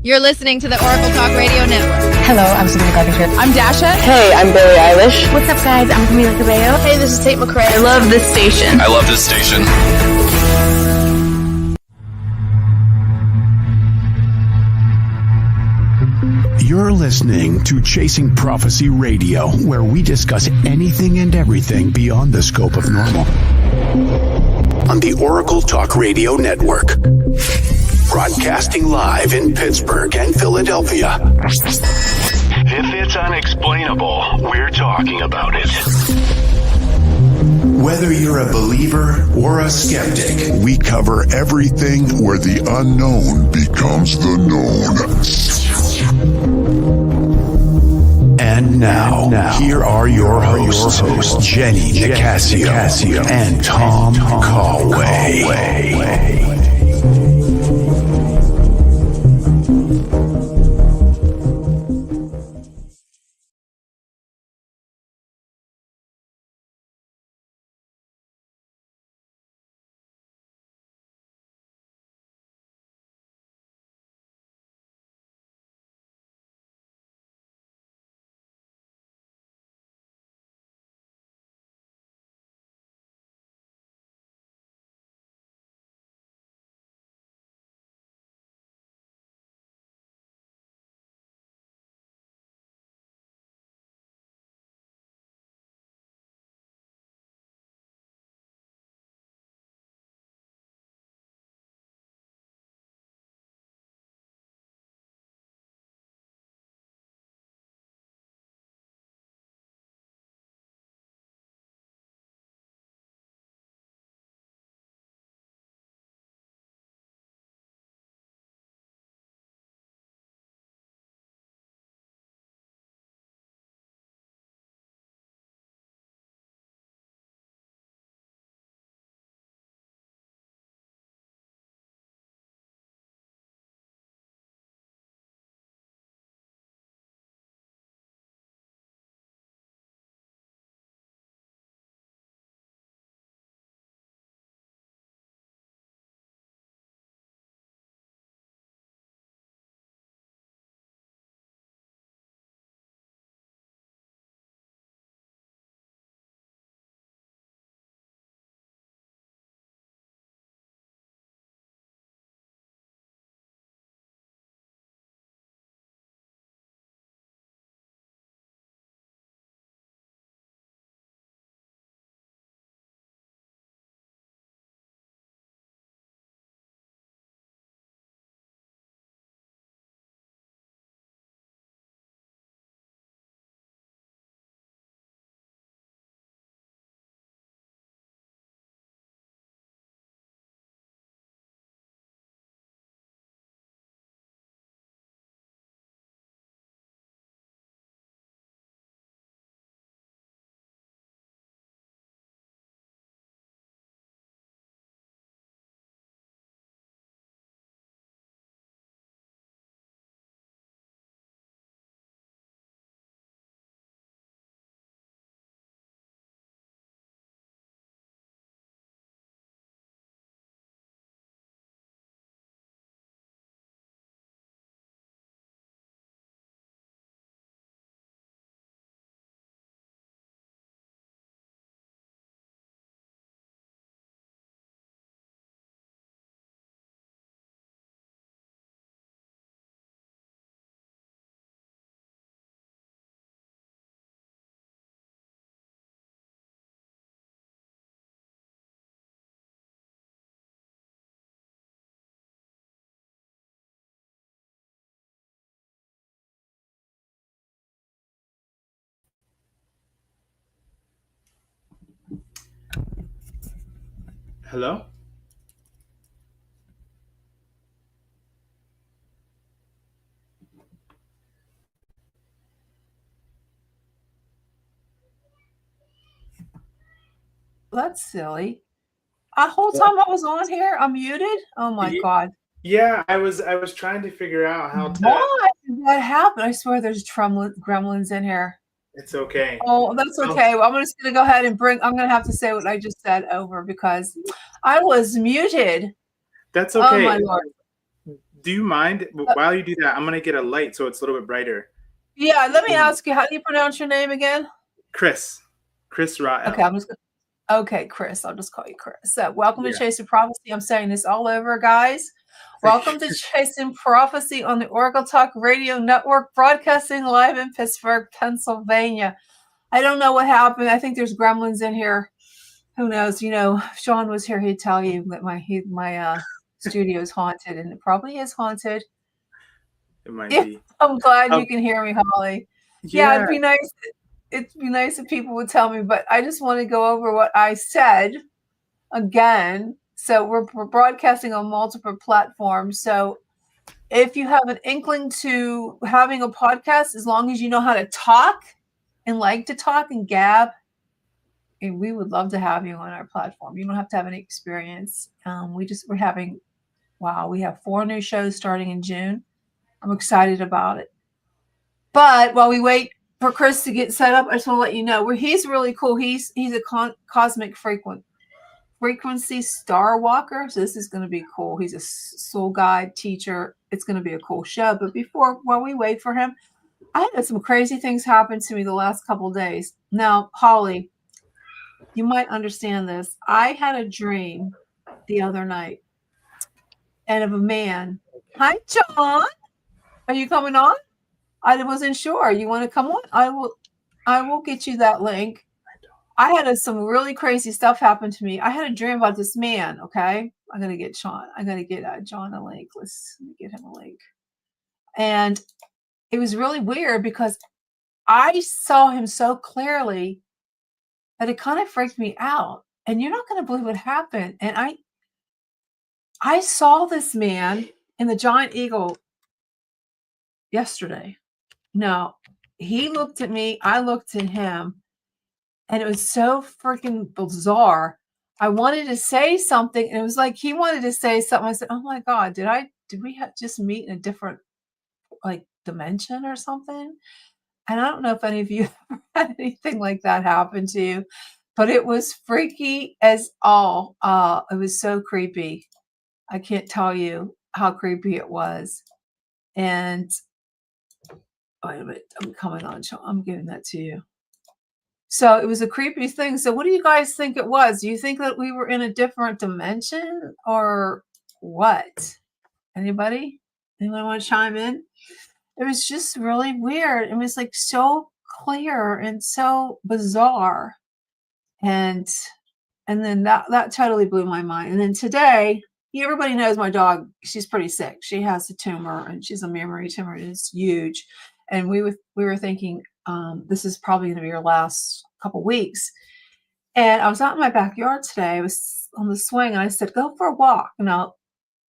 You're listening to the Oracle Talk Radio Network. Hello, I'm Sabrina Carpenter. I'm Dasha. Hey, I'm Billie Eilish. What's up, guys? I'm Camila Cabello. Hey, this is Tate McRae. I love this station. I love this station. You're listening to Chasing Prophecy Radio, where we discuss anything and everything beyond the scope of normal. On the Oracle Talk Radio Network. Broadcasting live in Pittsburgh and Philadelphia. If it's unexplainable, we're talking about it. Whether you're a believer or a skeptic, we cover everything where the unknown becomes the known. And now, here are your hosts, Jenny Nicasio and Tom Callway. Hello? That's silly. The whole time I was on here, I'm muted. Oh my God. Yeah, I was trying to figure out how to. Why? What happened? I swear there's gremlins in here. It's okay. Oh, that's okay. Well, I'm just going to go ahead and I'm going to have to say what I just said over because I was muted. That's okay. Oh, my Lord. Do you mind while you do that? I'm gonna get a light so it's a little bit brighter. Yeah, let me ask you, how do you pronounce your name again? Krys Ra'el. Okay, Okay, Krys. I'll just call you Krys. So, welcome to Yeah. Chasing Prophecy. I'm saying this all over, guys. Welcome to Chasing Prophecy on the Oracle Talk Radio Network, broadcasting live in Pittsburgh, Pennsylvania. I don't know what happened. I think there's gremlins in here. Who knows? You know, if Sean was here, he'd tell you that my studio is haunted, and it probably is haunted. It might be. I'm glad you can hear me, Holly. Yeah, it'd be nice. It'd be nice if people would tell me, but I just want to go over what I said again. So we're broadcasting on multiple platforms. So if you have an inkling to having a podcast, as long as you know how to talk and like to talk and gab, and we would love to have you on our platform. You don't have to have any experience. We have 4 new shows starting in June. I'm excited about it. But while we wait for Krys to get set up, I just want to let you know where he's really cool. He's a cosmic frequency Starwalker. So this is going to be cool. He's a soul guide teacher. It's going to be a cool show. But while we wait for him, I had some crazy things happen to me the last couple of days. Now, Holly, you might understand this. I had a dream the other night, and of a man. Hi, John. Are you coming on? I wasn't sure. You want to come on? I will get you that link. I had some really crazy stuff happen to me. I had a dream about this man. Okay, I'm gonna get Sean. I'm gonna get John a link. Let me get him a link. And it was really weird because I saw him so clearly that it kind of freaked me out. And you're not gonna believe what happened. And I saw this man in the giant eagle yesterday. No, he looked at me, I looked at him, and it was so freaking bizarre. I wanted to say something, and it was like he wanted to say something. I said, "Oh my God, did we just meet in a different dimension or something?" And I don't know if any of you ever had anything like that happen to you, but it was freaky as all. It was so creepy. I can't tell you how creepy it was. And wait a minute, I'm coming on, Sean. I'm giving that to you. So it was a creepy thing. So what do you guys think it was? Do you think that we were in a different dimension or what? Anybody? Anyone want to chime in? It was just really weird. It was so clear and so bizarre. And then that totally blew my mind. And then today, everybody knows my dog, she's pretty sick. She has a tumor, and she's a mammary tumor, and it's huge. And we were thinking, this is probably going to be her last couple weeks. And I was out in my backyard today. I was on the swing, and I said, go for a walk. Now,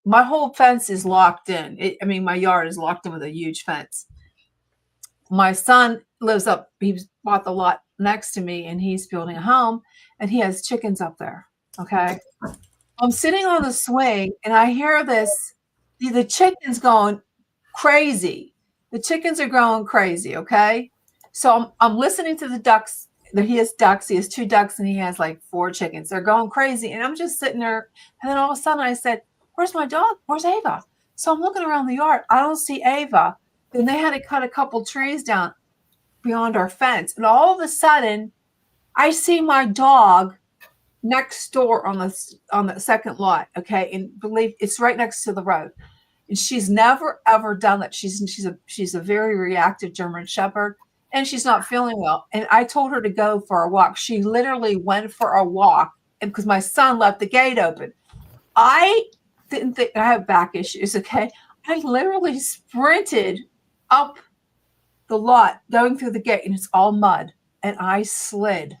my whole fence is locked in. My yard is locked in with a huge fence. My son lives up, he bought the lot next to me, and he's building a home, and he has chickens up there. Okay. I'm sitting on the swing, and I hear the chickens going crazy. The chickens are going crazy, okay? So I'm listening to the ducks. He has ducks. He has 2 ducks, and he has 4 chickens. They're going crazy, and I'm just sitting there. And then all of a sudden I said, where's my dog? Where's Ava? So I'm looking around the yard. I don't see Ava. Then they had to cut a couple trees down beyond our fence. And all of a sudden, I see my dog next door on the second lot, okay? And believe it's right next to the road. And she's never ever done that. She's a very reactive German Shepherd, and she's not feeling well. And I told her to go for a walk. She literally went for a walk, and because my son left the gate open. I didn't think I have back issues, okay? I literally sprinted up the lot, going through the gate, and it's all mud. And I slid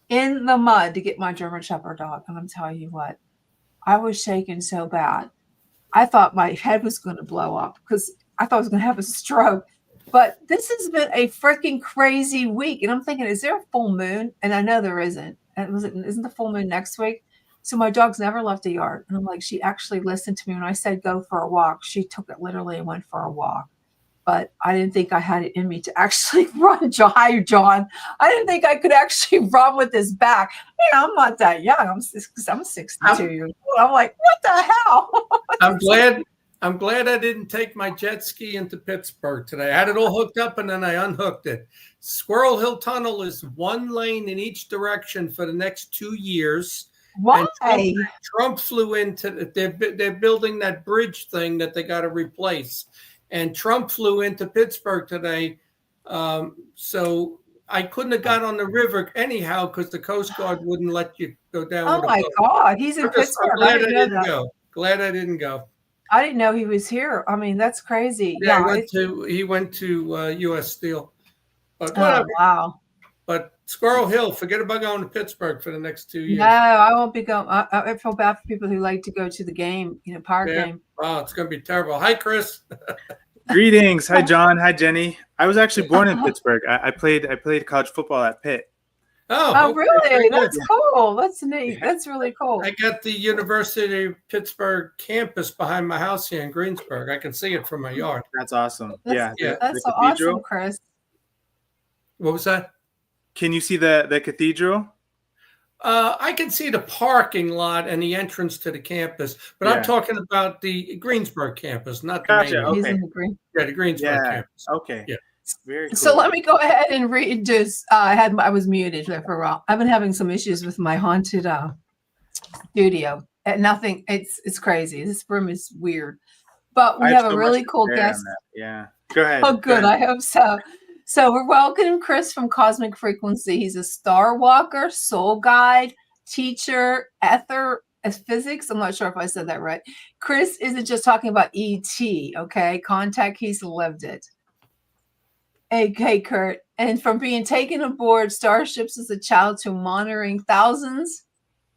in the mud to get my German Shepherd dog. And I'm telling you what, I was shaking so bad. I thought my head was going to blow up because I thought I was going to have a stroke. But this has been a freaking crazy week. And I'm thinking, is there a full moon? And I know there isn't. And isn't the full moon next week? So my dog's never left the yard. And I'm like, she actually listened to me when I said go for a walk. She took it literally and went for a walk. But I didn't think I had it in me to actually run. Hi, John. I didn't think I could actually run with this back. I'm not that young. I'm 62 years old. I'm like, what the hell? I'm I'm glad I didn't take my jet ski into Pittsburgh today. I had it all hooked up and then I unhooked it. Squirrel Hill Tunnel is one lane in each direction for the next 2 years. Why? And Trump flew into they're building that bridge thing that they got to replace. And Trump flew into Pittsburgh today. So I couldn't have got on the river anyhow because the Coast Guard wouldn't let you go down. Oh my God, he's in Pittsburgh. I'm glad I didn't go. Glad I didn't go. I didn't know he was here. I mean, that's crazy. Yeah, he went to U.S. Steel. But whatever. Wow. But Squirrel Hill, forget about going to Pittsburgh for the next 2 years. No, I won't be going. I feel bad for people who like to go to the game, Pirate game. Oh, it's going to be terrible. Hi, Krys. Greetings. Hi, John. Hi, Jenny. I was actually born in Pittsburgh. I played college football at Pitt. Oh, okay. Really? That's cool. That's neat. That's really cool. I got the University of Pittsburgh campus behind my house here in Greensburg. I can see it from my yard. That's awesome. That's the so awesome, Krys. What was that? Can you see the cathedral? I can see the parking lot and the entrance to the campus, but I'm talking about the Greensburg campus, not the main. Okay. He's in the the Greensburg campus. Okay. Yeah. Very cool. So let me go ahead and read this. I was muted there for a while. I've been having some issues with my haunted studio. Nothing. It's crazy. This room is weird, but we have a really cool guest. Yeah. Go ahead. Oh, good. I hope so. So we're welcoming Krys from Cosmic Frequency. He's a Starwalker, soul guide, teacher, physics. I'm not sure if I said that right. Krys isn't just talking about ET, okay? Contact, he's lived it. Okay, Kurt. And from being taken aboard starships as a child to monitoring thousands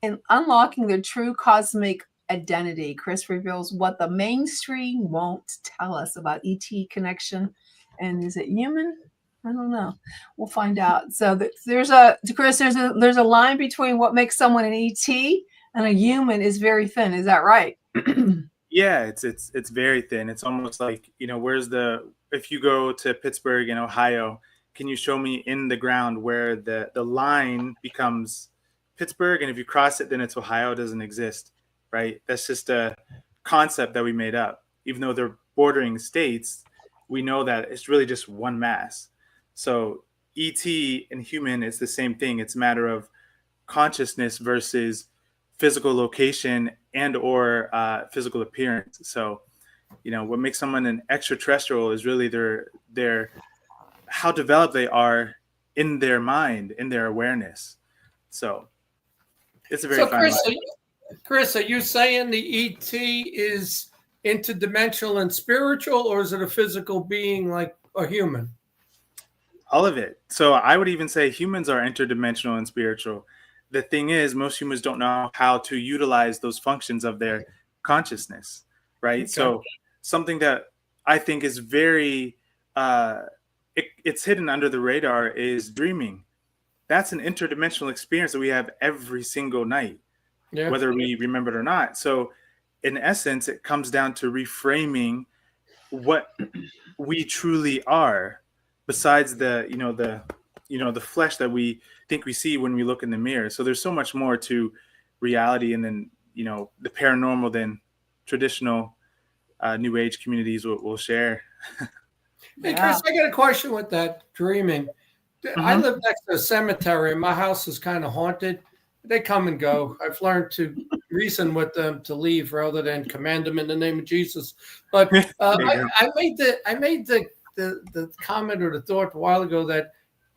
and unlocking their true cosmic identity, Krys reveals what the mainstream won't tell us about ET connection. And is it human? I don't know. We'll find out. So there's a line between what makes someone an ET and a human is very thin. Is that right? Yeah, it's very thin. It's almost like, if you go to Pittsburgh in Ohio, can you show me in the ground where the line becomes Pittsburgh, and if you cross it, then it's Ohio? It doesn't exist, right? That's just a concept that we made up. Even though they're bordering states, we know that it's really just one mass. So ET and human is the same thing. It's a matter of consciousness versus physical location and or physical appearance. So, what makes someone an extraterrestrial is really their how developed they are in their mind, in their awareness. So it's a very fine line. Krys, are you saying the ET is interdimensional and spiritual, or is it a physical being like a human? All of it. So I would even say humans are interdimensional and spiritual. The thing is, most humans don't know how to utilize those functions of their consciousness, right? Okay. So something that I think is very, it's hidden under the radar is dreaming. That's an interdimensional experience that we have every single night, whether we remember it or not. So in essence, it comes down to reframing what we truly are, besides the flesh that we think we see when we look in the mirror. So there's so much more to reality and then, the paranormal than traditional New Age communities will share. Hey, Krys, I got a question with that dreaming. Mm-hmm. I live next to a cemetery, and my house is kind of haunted. They come and go. I've learned to reason with them to leave rather than command them in the name of Jesus. But I made the comment or the thought a while ago that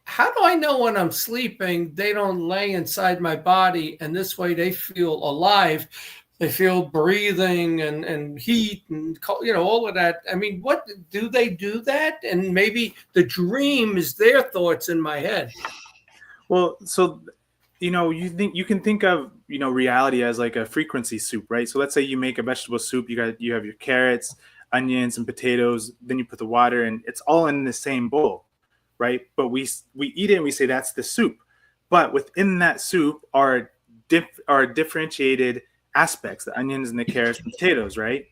how do I know when I'm sleeping they don't lay inside my body, and this way they feel alive? They feel breathing and heat and all of that. I mean, what do they do that? And maybe the dream is their thoughts in my head. Well, so you can think of reality as like a frequency soup, right? So let's say you make a vegetable soup. You have your carrots, onions, and potatoes. Then you put the water, and it's all in the same bowl, right? But we eat it and we say that's the soup. But within that soup are differentiated aspects, the onions and the carrots and potatoes, right?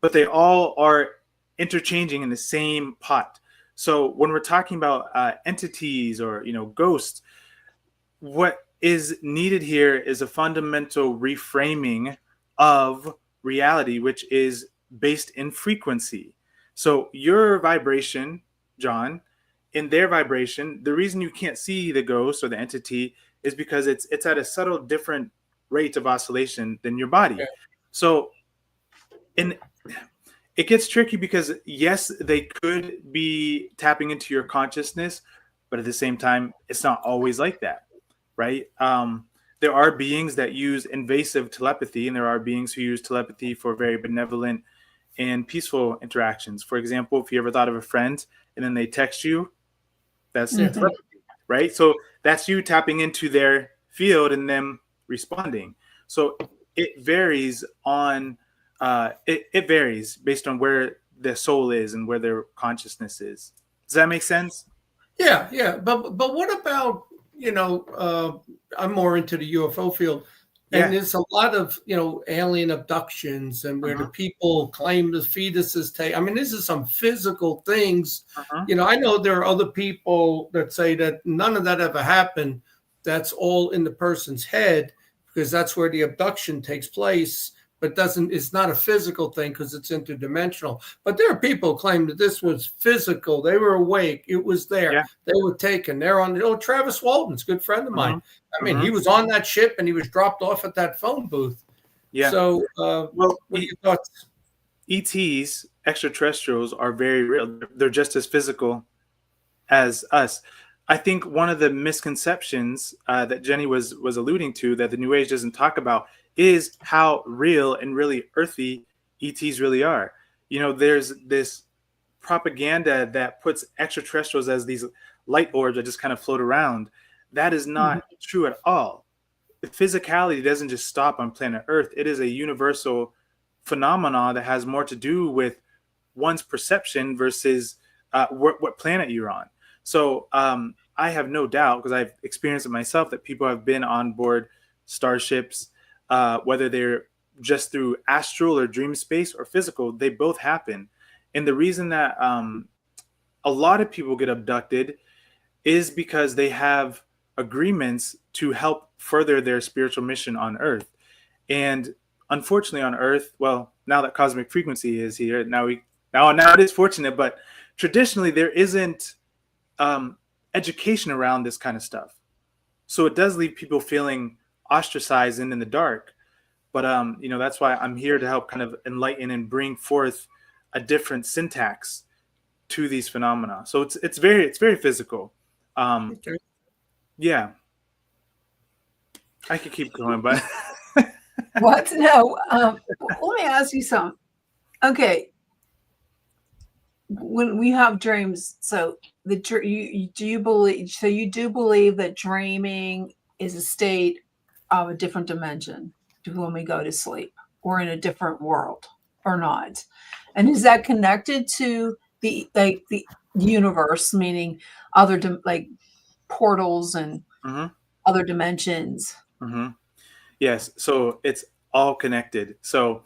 But they all are interchanging in the same pot. So when we're talking about entities or ghosts, what is needed here is a fundamental reframing of reality, which is based in frequency. So your vibration, John, in their vibration, the reason you can't see the ghost or the entity is because it's at a subtle different rate of oscillation than your body. Okay. So in it gets tricky because yes, they could be tapping into your consciousness, but at the same time, it's not always like that, right? There are beings that use invasive telepathy, and there are beings who use telepathy for very benevolent and peaceful interactions. For example, if you ever thought of a friend and then they text you, that's telepathy, right? So that's you tapping into their field and them responding. So it varies on it varies based on where the soul is and where their consciousness is. Does that make sense? Yeah. But what about, I'm more into the UFO field. And there's a lot of, alien abductions and where the people claim the fetuses take. I mean, this is some physical things. I know there are other people that say that none of that ever happened. That's all in the person's head because that's where the abduction takes place. But it's not a physical thing because it's interdimensional. But there are people who claim that this was physical. They were awake. It was there. Yeah. They were taken. They're on. Travis Walton's a good friend of mine. I mean, he was on that ship and he was dropped off at that phone booth. Yeah. So, what are your thoughts? ETs, extraterrestrials, are very real. They're just as physical as us. I think one of the misconceptions that Jenny was alluding to that the New Age doesn't talk about is how real and really earthy ETs really are. There's this propaganda that puts extraterrestrials as these light orbs that just kind of float around. That is not true at all. The physicality doesn't just stop on planet Earth. It is a universal phenomenon that has more to do with one's perception versus what planet you're on. So I have no doubt, because I've experienced it myself, that people have been on board starships, whether they're just through astral or dream space or physical, they both happen. And the reason that a lot of people get abducted is because they have agreements to help further their spiritual mission on Earth. And unfortunately on Earth, well, now that cosmic frequency is here, now it is fortunate, but traditionally there isn't education around this kind of stuff. So it does leave people feeling ostracized and in the dark. But that's why I'm here to help kind of enlighten and bring forth a different syntax to these phenomena. So it's very physical. Yeah. I could keep going, but what? No. Let me ask you something. Okay. When we have dreams, so you do believe that dreaming is a state of a different dimension to when we go to sleep, or in a different world, or not? And is that connected to the universe, meaning other portals and other dimensions? Yes. So it's all connected. So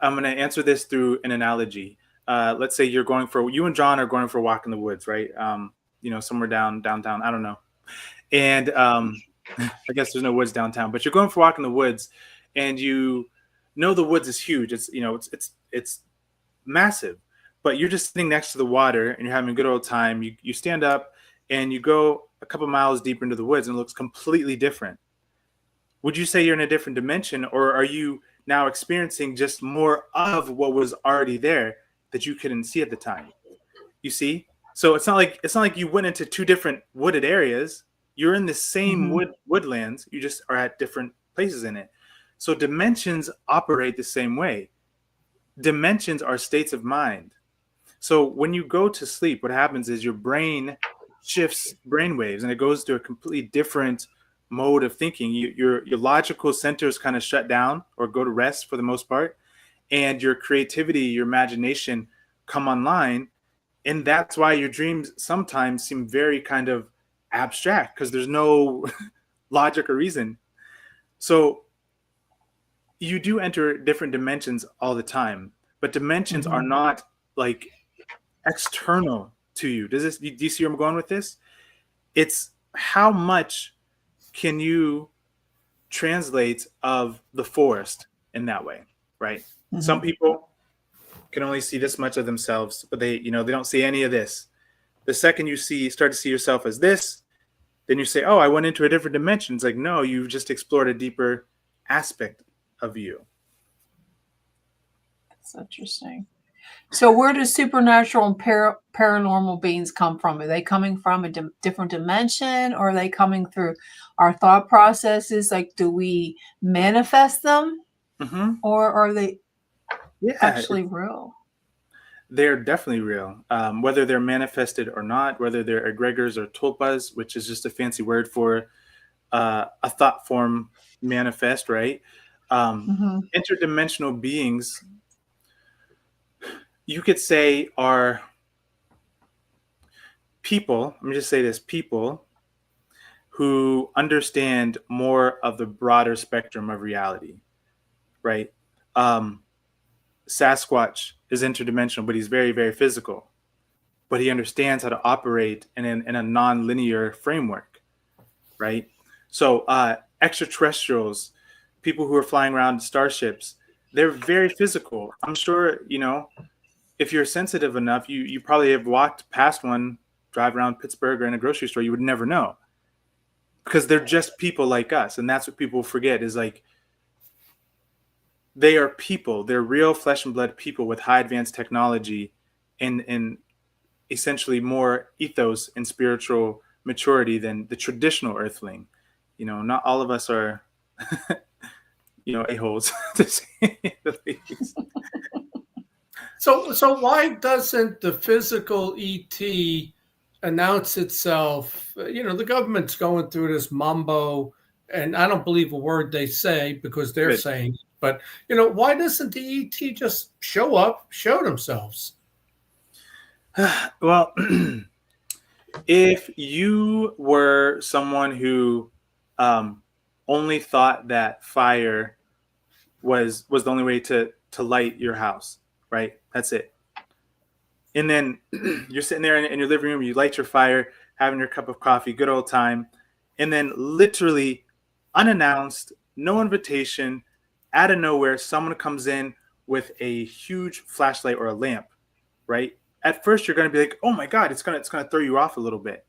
I'm going to answer this through an analogy. Let's say you and John are going for a walk in the woods, right? Somewhere downtown. I don't know. And I guess there's no woods downtown, but you're going for a walk in the woods, and the woods is huge. It's massive, but you're just sitting next to the water and you're having a good old time. You stand up and you go a couple miles deeper into the woods and it looks completely different. Would you say you're in a different dimension, or are you now experiencing just more of what was already there that you couldn't see at the time? You see? So it's not like you went into two different wooded areas. You're in the same woodlands. You just are at different places in it. So dimensions operate the same way. Dimensions are states of mind. So when you go to sleep, what happens is your brain shifts brainwaves and it goes to a completely different mode of thinking. Your logical centers kind of shut down or go to rest for the most part, and your creativity, your imagination come online. And that's why your dreams sometimes seem very kind of abstract, because there's no logic or reason. So you do enter different dimensions all the time, but dimensions are not like external to you. Do you see where I'm going with this? It's how much can you translate of the forest in that way, right? Some people can only see this much of themselves, but they don't see any of this. The second you start to see yourself as this, then you say, oh, I went into a different dimension. It's like, no, you've just explored a deeper aspect of you. That's interesting. So where do supernatural and paranormal beings come from? Are they coming from a different dimension, or are they coming through our thought processes? Like, do we manifest them, or are they actually real? They're definitely real. Whether they're manifested or not, whether they're egregors or tulpas, which is just a fancy word for a thought form manifest, right? Interdimensional beings, you could say, are people, let me just say this, people who understand more of the broader spectrum of reality, right? Sasquatch is interdimensional, but he's very, very physical. But he understands how to operate in a non-linear framework, right? So extraterrestrials, people who are flying around starships, they're very physical. I'm sure, if you're sensitive enough, you probably have walked past one, drive around Pittsburgh or in a grocery store, you would never know. Because they're just people like us. And that's what people forget, is like, they are people. They're real flesh and blood people with high advanced technology and essentially more ethos and spiritual maturity than the traditional earthling. Not all of us are, a-holes, to say the least. So why doesn't the physical ET announce itself? The government's going through this mumbo, and I don't believe a word they say because they're saying it. But, why doesn't the ET just show up, show themselves? Well, if you were someone who only thought that fire was the only way to light your house, right? That's it. And then you're sitting there in your living room, you light your fire, having your cup of coffee, good old time. And then literally unannounced, no invitation, out of nowhere, someone comes in with a huge flashlight or a lamp, right? At first, you're going to be like, oh my God, it's going to throw you off a little bit.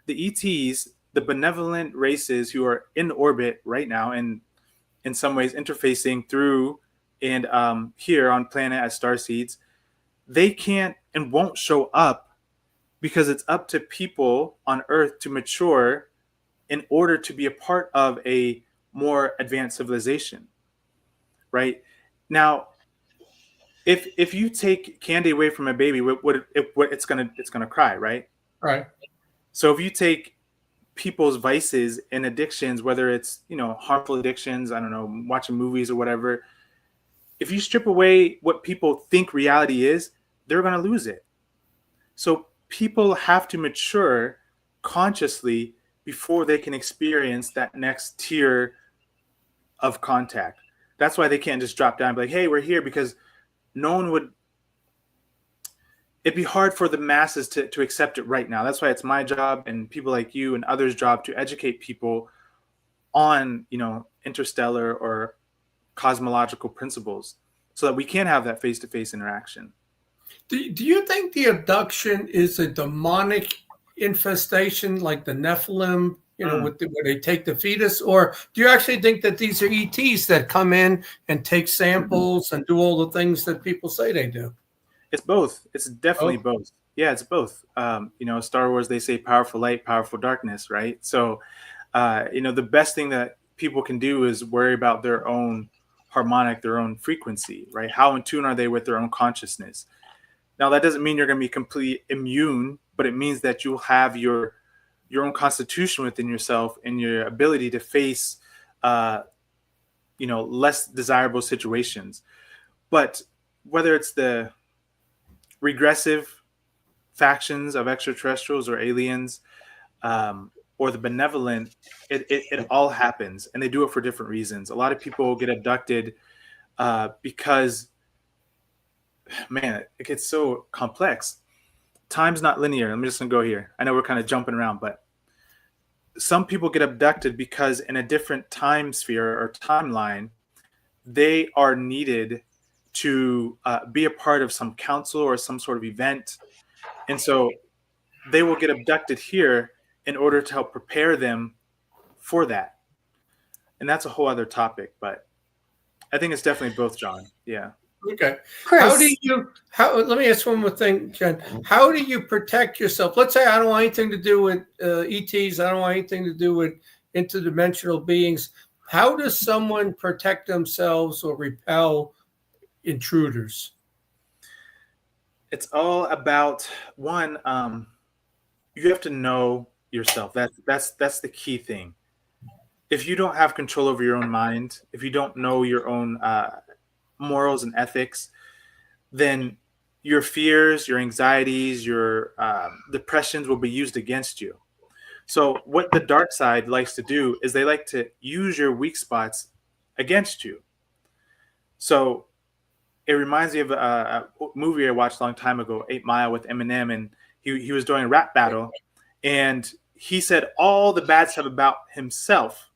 The ETs, the benevolent races who are in orbit right now and in some ways interfacing through and here on planet as starseeds, they can't and won't show up because it's up to people on Earth to mature in order to be a part of a more advanced civilization, right? Now, if you take candy away from a baby, it's gonna cry, right? Right. So if you take people's vices and addictions, whether it's harmful addictions, I don't know, watching movies or whatever, if you strip away what people think reality is, they're gonna lose it. So people have to mature consciously before they can experience that next tier of contact. That's why they can't just drop down and be like, hey, we're here, because no one would. It'd be hard for the masses to accept it right now. That's why it's my job and people like you and others' job to educate people on, interstellar or cosmological principles so that we can have that face-to-face interaction. Do you think the abduction is a demonic infestation like the Nephilim, where they take the fetus? Or do you actually think that these are ETs that come in and take samples and do all the things that people say they do? It's both. It's definitely both. Yeah, it's both. Star Wars, they say powerful light, powerful darkness, right? So, the best thing that people can do is worry about their own harmonic, their own frequency, right? How in tune are they with their own consciousness? Now, that doesn't mean you're going to be completely immune, but it means that you'll have your own constitution within yourself and your ability to face, less desirable situations. But whether it's the regressive factions of extraterrestrials or aliens, or the benevolent, it all happens, and they do it for different reasons. A lot of people get abducted because, man, it gets so complex. Time's not linear. I'm just gonna go here. I know we're kind of jumping around, but some people get abducted because in a different time sphere or timeline, they are needed to be a part of some council or some sort of event. And so they will get abducted here in order to help prepare them for that. And that's a whole other topic, but I think it's definitely both, John. Yeah. Okay. Krys. Let me ask one more thing, Jen. How do you protect yourself? Let's say I don't want anything to do with ETs. I don't want anything to do with interdimensional beings. How does someone protect themselves or repel intruders? It's all about one, you have to know yourself. That's the key thing. If you don't have control over your own mind, if you don't know your own morals and ethics, then your fears, your anxieties, your depressions will be used against you. So what the dark side likes to do is they like to use your weak spots against you. So it reminds me of a movie I watched a long time ago, 8 Mile with Eminem, and he was doing a rap battle, and he said all the bad stuff about himself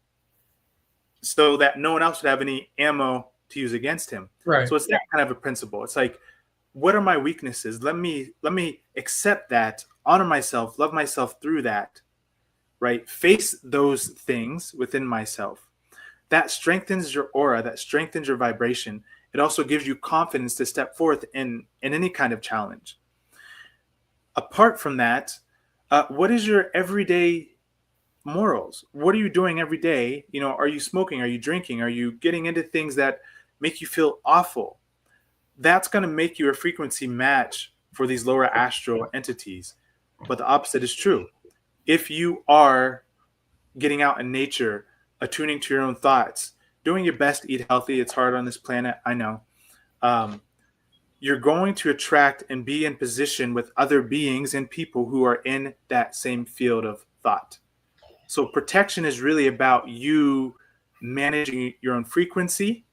so that no one else would have any ammo to use against him. Right. So it's that kind of a principle. It's like, what are my weaknesses? Let me accept that, honor myself, love myself through that, right? Face those things within myself. That strengthens your aura, that strengthens your vibration. It also gives you confidence to step forth in any kind of challenge. Apart from that, what is your everyday morals? What are you doing every day? You know, are you smoking? Are you drinking? Are you getting into things that make you feel awful? That's going to make you a frequency match for these lower astral entities. But the opposite is true. If you are getting out in nature, attuning to your own thoughts, doing your best to eat healthy, it's hard on this planet, I know. You're going to attract and be in position with other beings and people who are in that same field of thought. So protection is really about you managing your own frequency.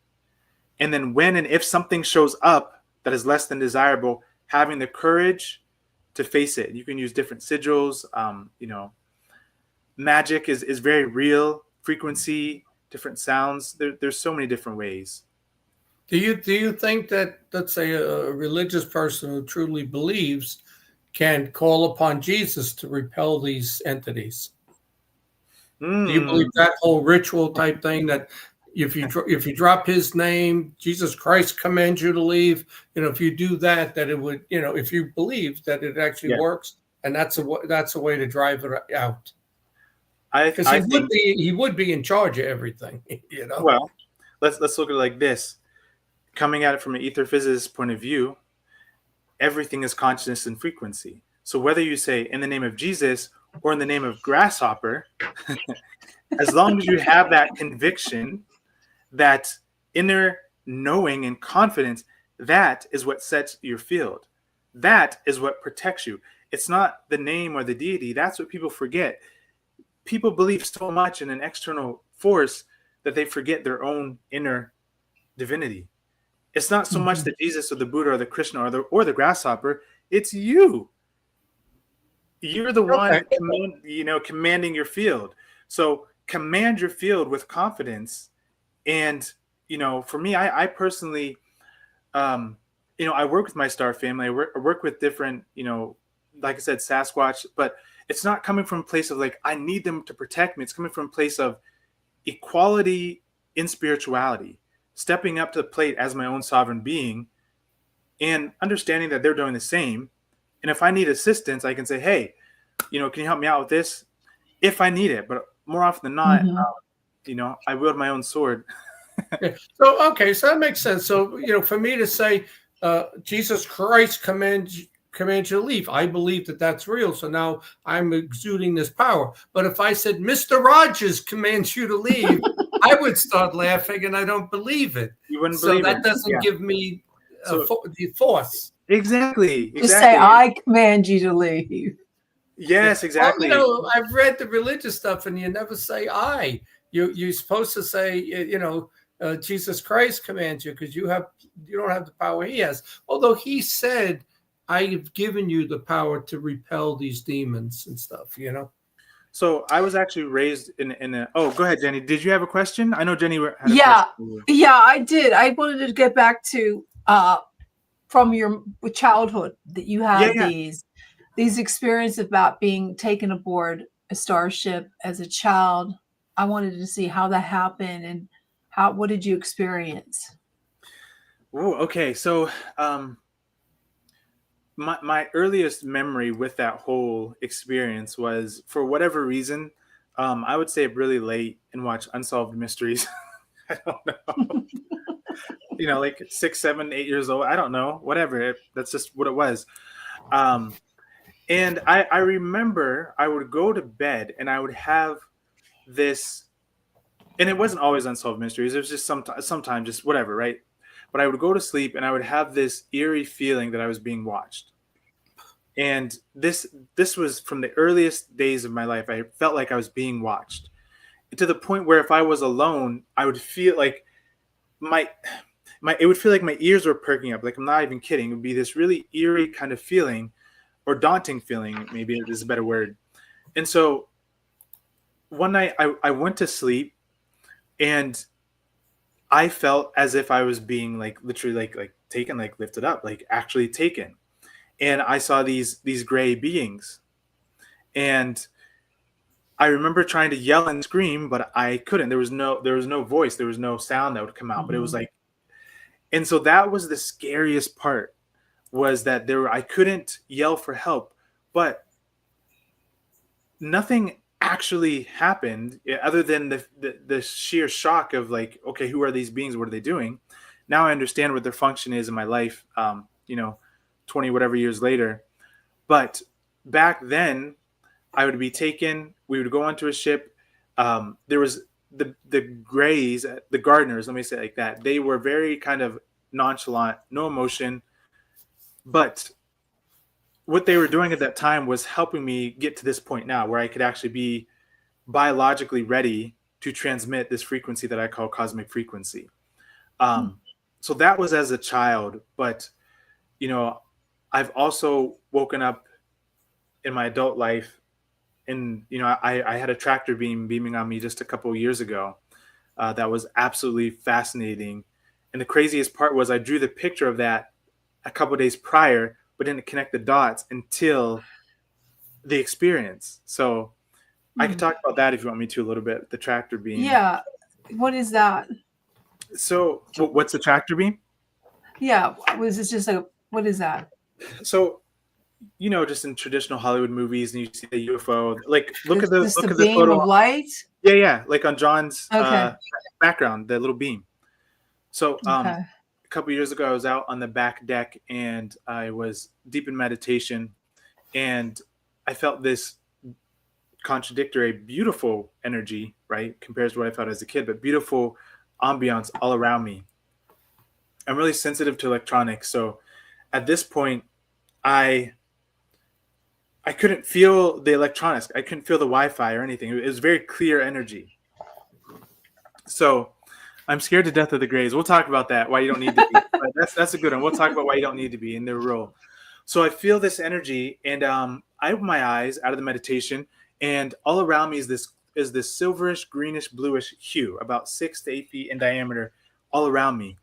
And then when and if something shows up that is less than desirable, having the courage to face it. You can use different sigils. Magic is very real. Frequency, different sounds. There's so many different ways. Do you think that, let's say, a religious person who truly believes can call upon Jesus to repel these entities? Do you believe that whole ritual type thing, that if you drop his name, Jesus Christ commands you to leave? If you do that, that it would, if you believe that it actually works, and that's a way to drive it out. Because he would be in charge of everything. Well, let's look at it like this. Coming at it from an ether physicist point of view, everything is consciousness and frequency. So whether you say in the name of Jesus or in the name of grasshopper, as long as you have that conviction, that inner knowing and confidence, that is what sets your field. That is what protects you. It's not the name or the deity. That's what people forget. People believe so much in an external force that they forget their own inner divinity. It's not so much the Jesus or the Buddha or the Krishna or the grasshopper. It's you. You're the one, commanding your field. So command your field with confidence. And, for me, I personally, I work with my star family. I work with different, like I said, Sasquatch, but it's not coming from a place of like, I need them to protect me. It's coming from a place of equality in spirituality, stepping up to the plate as my own sovereign being and understanding that they're doing the same. And if I need assistance, I can say, hey, can you help me out with this? If I need it, but more often than not, I wield my own sword. So that makes sense. So, for me to say, Jesus Christ commands you to leave, I believe that that's real. So now I'm exuding this power. But if I said, Mr. Rogers commands you to leave, I would start laughing, and I don't believe it. You wouldn't believe it. So that doesn't give me the force. Exactly. Just say, I command you to leave. Yes, exactly. Well, I've read the religious stuff, and you never say I. You're supposed to say, Jesus Christ commands you, because you don't have the power he has. Although he said, I have given you the power to repel these demons and stuff, So I was actually raised in a. Oh, go ahead, Jenny. Did you have a question? I know Jenny had a question. For you. Yeah, I did. I wanted to get back to from your childhood that you had Yeah. these experiences about being taken aboard a starship as a child. I wanted to see how that happened and what did you experience? Oh, okay. So my earliest memory with that whole experience was, for whatever reason, I would say really late and watch Unsolved Mysteries. I don't know. Like 6, 7, 8 years old. I don't know. Whatever. That's just what it was. And I remember I would go to bed and I would have this, and it wasn't always Unsolved Mysteries. It was just sometimes just whatever, right? But I would go to sleep and I would have this eerie feeling that I was being watched. And this was from the earliest days of my life. I felt like I was being watched, to the point where if I was alone, I would feel like it would feel like my ears were perking up. Like, I'm not even kidding. It would be this really eerie kind of feeling, or daunting feeling, maybe is a better word. And so one night I went to sleep and I felt as if I was being literally like taken, like lifted up, like actually taken. And I saw these gray beings. And I remember trying to yell and scream, but I couldn't. There was no voice, there was no sound that would come out. But it was like, and so that was the scariest part, was that I couldn't yell for help, but nothing actually happened other than the sheer shock of like, okay, who are these beings? What are they doing? Now I understand what their function is in my life, 20 whatever years later. But back then I would be taken, we would go onto a ship. There was the Grays, the gardeners, let me say it like that. They were very kind of nonchalant, no emotion. But what they were doing at that time was helping me get to this point now where I could actually be biologically ready to transmit this frequency that I call cosmic frequency. So that was as a child, but I've also woken up in my adult life, and I had a tractor beam beaming on me just a couple of years ago. That was absolutely fascinating. And the craziest part was I drew the picture of that a couple of days prior, but didn't connect the dots until the experience. So I could talk about that if you want me to a little bit, the tractor beam. Yeah. What is that? So what's the tractor beam? Yeah. Was it just what is that? So, just in traditional Hollywood movies, and you see the UFO, like look at the beam photo of light. Yeah, like on John's Okay. background, the little beam. So Okay. a couple of years ago, I was out on the back deck and I was deep in meditation, and I felt this contradictory, beautiful energy, right? Compares to what I felt as a kid, but beautiful ambiance all around me. I'm really sensitive to electronics, so at this point, I couldn't feel the electronics. I couldn't feel the Wi-Fi or anything. It was very clear energy. So I'm scared to death of the Grays. We'll talk about that, why you don't need to be. But that's a good one. We'll talk about why you don't need to be in their role. So I feel this energy, and I open my eyes out of the meditation, and all around me is this silverish, greenish, bluish hue, about 6 to 8 feet in diameter, all around me.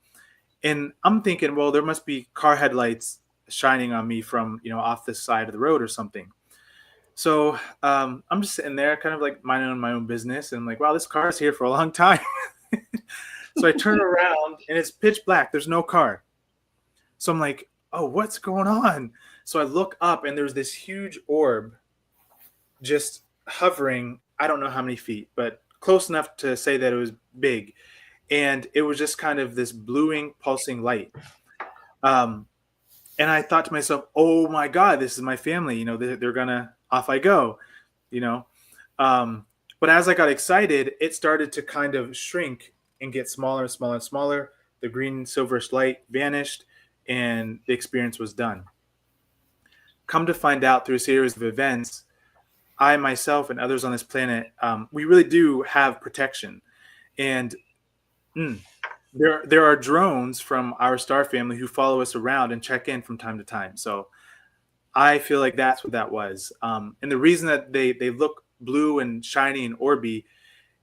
And I'm thinking, well, there must be car headlights shining on me from off this side of the road or something. So I'm just sitting there kind of like minding my own business, and I'm like, wow, this car's here for a long time. So I turn around and it's pitch black, there's no car. So I'm like, oh, what's going on? So I look up and there's this huge orb just hovering, I don't know how many feet, but close enough to say that it was big. And it was just kind of this bluing, pulsing light. And I thought to myself, oh my God, this is my family. They're gonna, off I go, But as I got excited, it started to kind of shrink and get smaller and smaller and smaller. The green silverish light vanished and the experience was done. Come to find out through a series of events, I myself and others on this planet, we really do have protection. And there are drones from our star family who follow us around and check in from time to time. So I feel like that's what that was. And the reason that they look blue and shiny and orby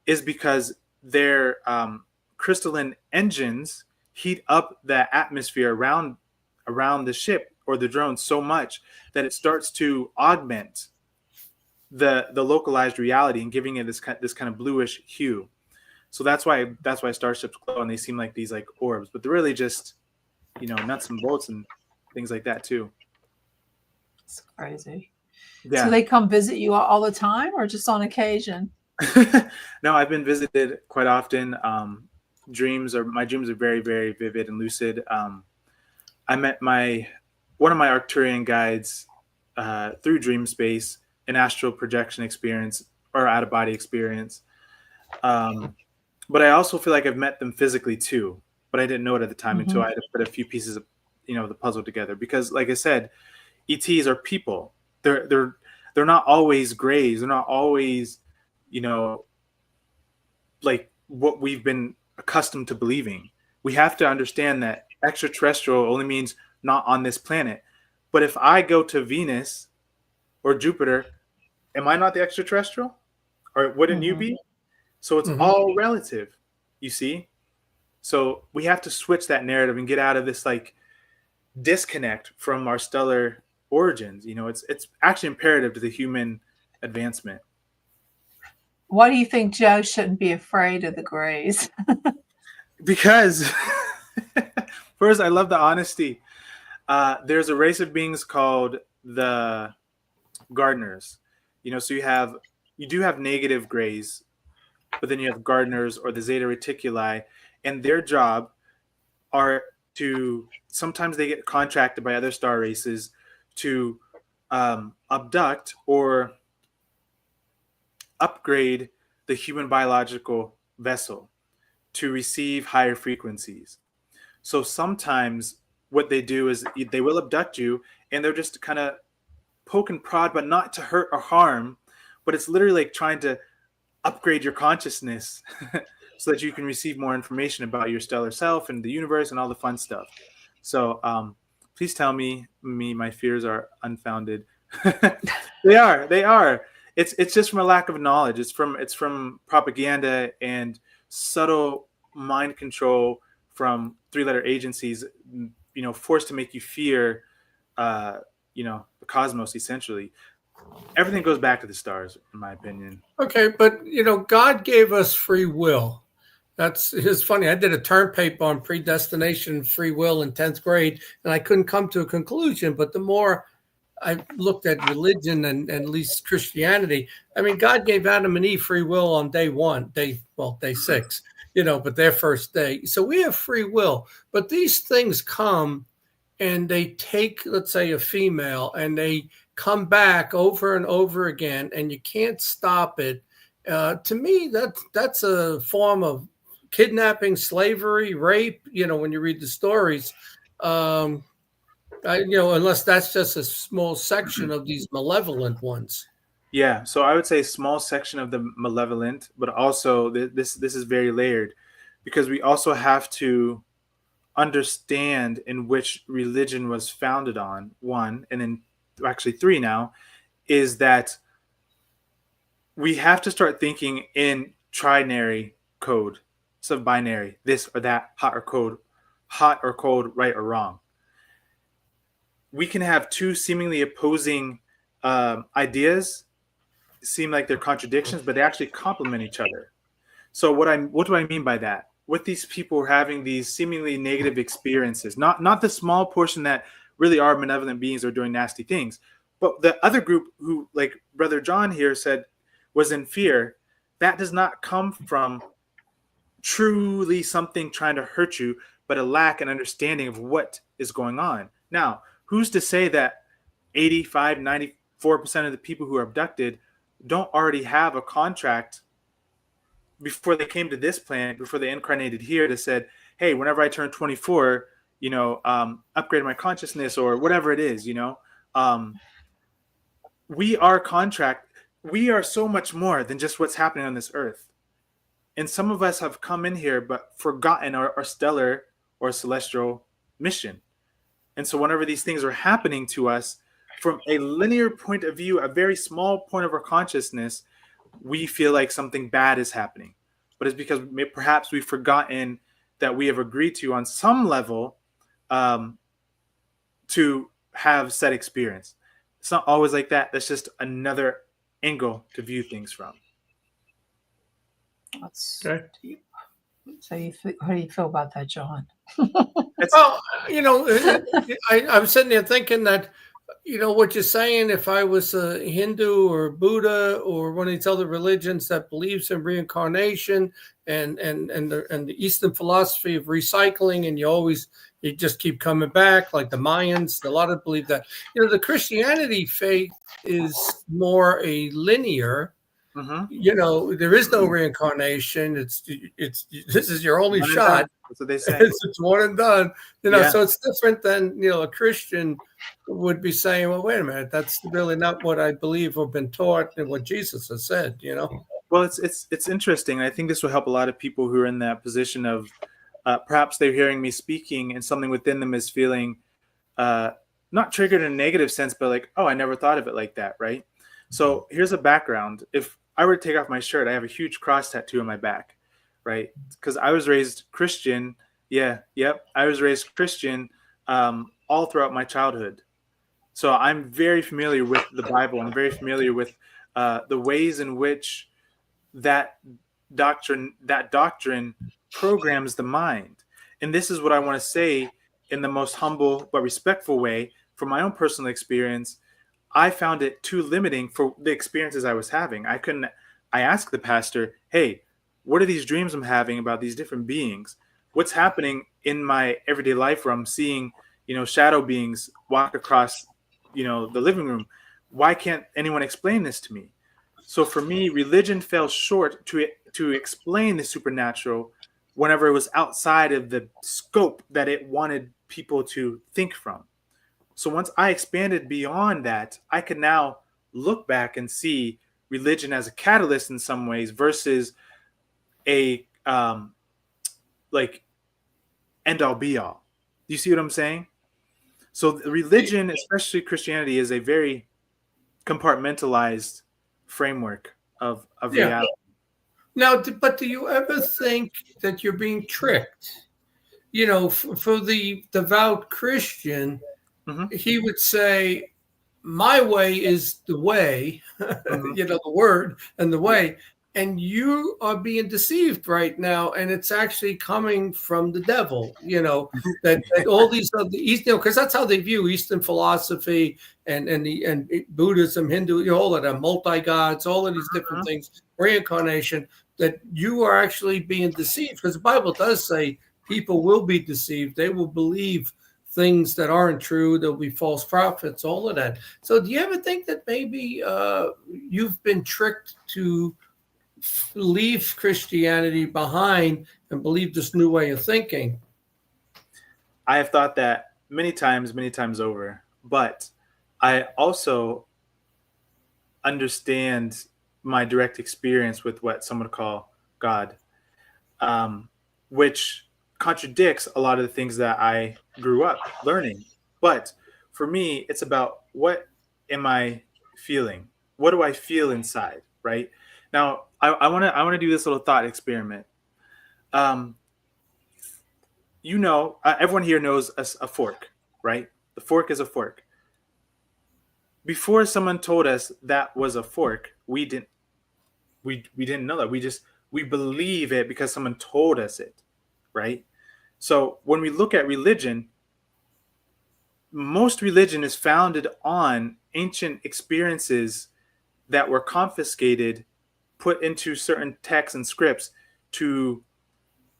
is because their crystalline engines heat up the atmosphere around the ship or the drone so much that it starts to augment the localized reality and giving it this kind of bluish hue. So that's why starships glow and they seem like these like orbs, but they're really just, nuts and bolts and things like that too. It's crazy. Yeah. So they come visit you all the time or just on occasion? No, I've been visited quite often. My dreams are very, very vivid and lucid. I met one of my Arcturian guides through dream space, an astral projection experience or out of body experience. But I also feel like I've met them physically too, but I didn't know it at the time until I had to put a few pieces of, the puzzle together. Because like I said, ETs are people. They're not always grays. They're not always, like what we've been accustomed to believing. We have to understand that extraterrestrial only means not on this planet. But if I go to Venus or Jupiter, am I not the extraterrestrial? Or wouldn't you be? So it's all relative, you see? So we have to switch that narrative and get out of this like disconnect from our stellar origins. It's actually imperative to the human advancement. Why do you think Joe shouldn't be afraid of the grays? Because first, I love the honesty. There's a race of beings called the gardeners. So you do have negative grays, but then you have gardeners or the Zeta Reticuli, and their job are to, sometimes they get contracted by other star races to abduct or upgrade the human biological vessel to receive higher frequencies. So sometimes what they do is they will abduct you and they're just kind of poke and prod, but not to hurt or harm, but it's literally like trying to upgrade your consciousness so that you can receive more information about your stellar self and the universe and all the fun stuff. So please tell me my fears are unfounded. They are. It's just from a lack of knowledge. It's from propaganda and subtle mind control from three-letter agencies, forced to make you fear, the cosmos, essentially. Everything goes back to the stars, in my opinion. Okay, but God gave us free will. It's funny. I did a term paper on predestination, free will in 10th grade, and I couldn't come to a conclusion. But the more I looked at religion and at least Christianity, I mean, God gave Adam and Eve free will on day 6, but their first day. So we have free will. But these things come and they take, let's say, a female, and they come back over and over again, and you can't stop it. To me, that's a form of kidnapping, slavery, rape. When you read the stories, unless that's just a small section of these malevolent ones. Yeah, so I would say small section of the malevolent, but also this is very layered, because we also have to understand in which religion was founded on, one, and then actually three now, is that we have to start thinking in trinary code, so binary, this or that, hot or cold, right or wrong. We can have two seemingly opposing ideas, seem like they're contradictions, but they actually complement each other. So what do I mean by that? With these people having these seemingly negative experiences, not the small portion that really are benevolent beings or doing nasty things, but the other group who, like Brother John here said, was in fear, that does not come from truly something trying to hurt you, but a lack and understanding of what is going on. Now, who's to say that 85, 94% of the people who are abducted don't already have a contract before they came to this planet, before they incarnated here, that said, hey, whenever I turn 24, upgrade my consciousness or whatever it is, we are so much more than just what's happening on this earth. And some of us have come in here but forgotten our stellar or celestial mission. And so whenever these things are happening to us from a linear point of view, a very small point of our consciousness, we feel like something bad is happening. But it's because perhaps we've forgotten that we have agreed to on some level to have said experience. It's not always like that. That's just another angle to view things from. That's Okay. deep. So how do you feel about that, John? Well, I'm sitting there thinking that, what you're saying, if I was a Hindu or Buddha or one of these other religions that believes in reincarnation and the Eastern philosophy of recycling, and you just keep coming back, like the Mayans, a lot of believe that. The Christianity faith is more a linear. Mm-hmm. There is no reincarnation. It's this is your only One and shot. done. That's what they say. It's one and done. Yeah. So it's different than a Christian would be saying, well, wait a minute, that's really not what I believe or been taught and what Jesus has said. Well, it's interesting. I think this will help a lot of people who are in that position of perhaps they're hearing me speaking and something within them is feeling not triggered in a negative sense, but like, oh, I never thought of it like that, right? So here's a background. If I were to take off my shirt, I have a huge cross tattoo on my back, right? Because I was raised Christian. I was raised Christian all throughout my childhood. So I'm very familiar with the Bible. I'm very familiar with the ways in which that doctrine programs the mind. And this is what I want to say in the most humble but respectful way. From my own personal experience, I found it too limiting for the experiences I was having. I asked the pastor, hey, what are these dreams I'm having about these different beings? What's happening in my everyday life where I'm seeing, shadow beings walk across, the living room? Why can't anyone explain this to me? So for me, religion fell short to explain the supernatural whenever it was outside of the scope that it wanted people to think from. So once I expanded beyond that, I could now look back and see religion as a catalyst in some ways versus a end all be all. Do you see what I'm saying? So religion, especially Christianity, is a very compartmentalized framework of reality. Now, but do you ever think that you're being tricked? For the devout Christian, he would say, my way is the way, the word and the way. And you are being deceived right now. And it's actually coming from the devil, that all these other, because that's how they view Eastern philosophy and Buddhism, Hindu, all of them, multi-gods, all of these different things, reincarnation, that you are actually being deceived. Because the Bible does say people will be deceived. They will believe things that aren't true. There'll be false prophets, all of that. So do you ever think that maybe you've been tricked to leave Christianity behind and believe this new way of thinking? I have thought that many times over, but I also understand my direct experience with what some would call God, which contradicts a lot of the things that I grew up learning. But for me, it's about, what am I feeling? What do I feel inside? Right now, I want to do this little thought experiment. Everyone here knows a fork, right? The fork is a fork. Before someone told us that was a fork, we didn't know that. We believe it because someone told us it, right? So when we look at religion, most religion is founded on ancient experiences that were confiscated, put into certain texts and scripts to,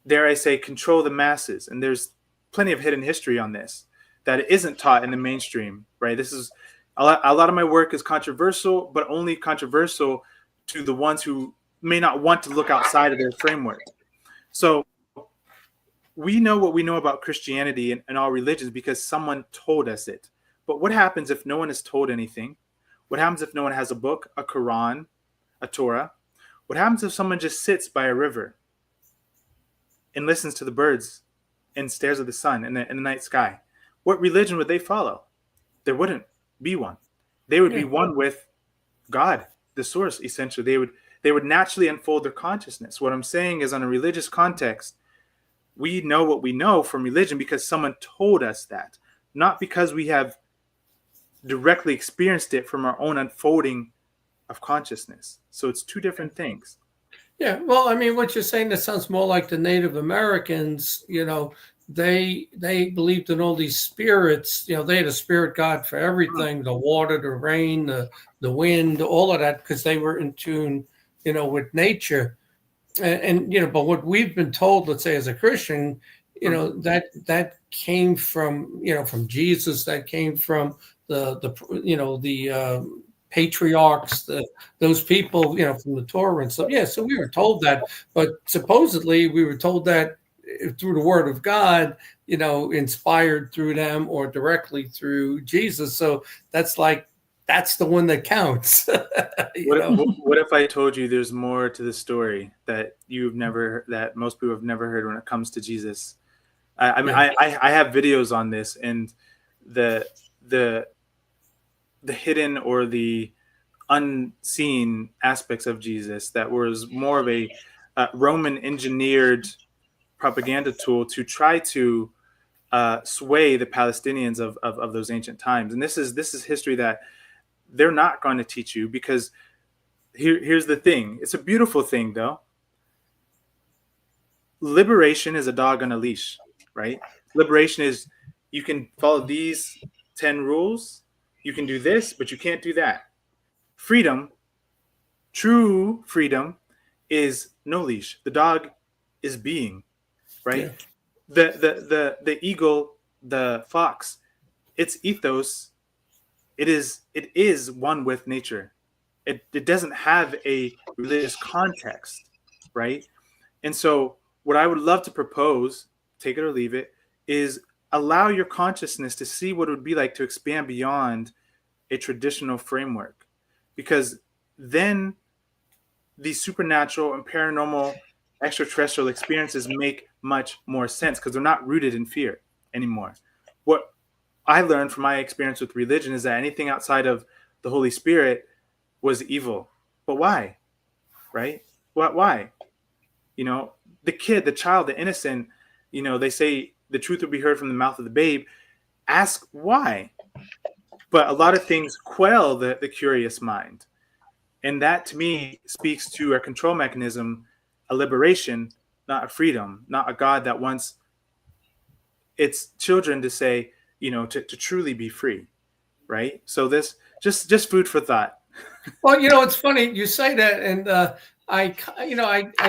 dare I say, control the masses. And there's plenty of hidden history on this that isn't taught in the mainstream, right? This is a lot of my work is controversial, but only controversial to the ones who may not want to look outside of their framework. So we know what we know about Christianity and all religions because someone told us it. But what happens if no one is told anything? What happens if no one has a book, a Quran, a Torah? What happens if someone just sits by a river and listens to the birds and stares at the sun in the night sky? What religion would they follow? There wouldn't be one. They would be one with God, the source, essentially. They would naturally unfold their consciousness. What I'm saying is, on a religious context, We know what we know from religion because someone told us that, not because we have directly experienced it from our own unfolding of consciousness. So it's two different things. Yeah, well, I mean, what you're saying, that sounds more like the Native Americans. They believed in all these spirits. They had a spirit god for everything: the water, the rain, the wind, all of that, because they were in tune, with nature. And but what we've been told, let's say as a Christian, that came from from Jesus, that came from the patriarchs, those people, from the Torah and stuff. Yeah, so we were told that, but supposedly we were told that through the Word of God, inspired through them or directly through Jesus. So that's the one that counts. What if I told you there's more to the story that that most people have never heard when it comes to Jesus? I have videos on this, and the hidden or the unseen aspects of Jesus that was more of a Roman engineered propaganda tool to try to sway the Palestinians of those ancient times. And this is history that they're not going to teach you, because here's the thing. It's a beautiful thing, though. Liberation is a dog on a leash, right? Liberation is, you can follow these 10 rules. You can do this, but you can't do that. Freedom, true freedom, is no leash. The dog is being, right? Yeah. The eagle, the fox, its ethos, it is one with nature. It doesn't have a religious context, right? And so what I would love to propose, take it or leave it, is allow your consciousness to see what it would be like to expand beyond a traditional framework, because then these supernatural and paranormal extraterrestrial experiences make much more sense, because they're not rooted in fear anymore. What I learned from my experience with religion is that anything outside of the Holy Spirit was evil. But why? Right? Why? The kid, the child, the innocent, they say the truth will be heard from the mouth of the babe. Ask why. But a lot of things quell the curious mind. And that, to me, speaks to a control mechanism, a liberation, not a freedom, not a God that wants its children to say, to truly be free, right? So this, just food for thought. Well, it's funny you say that, and I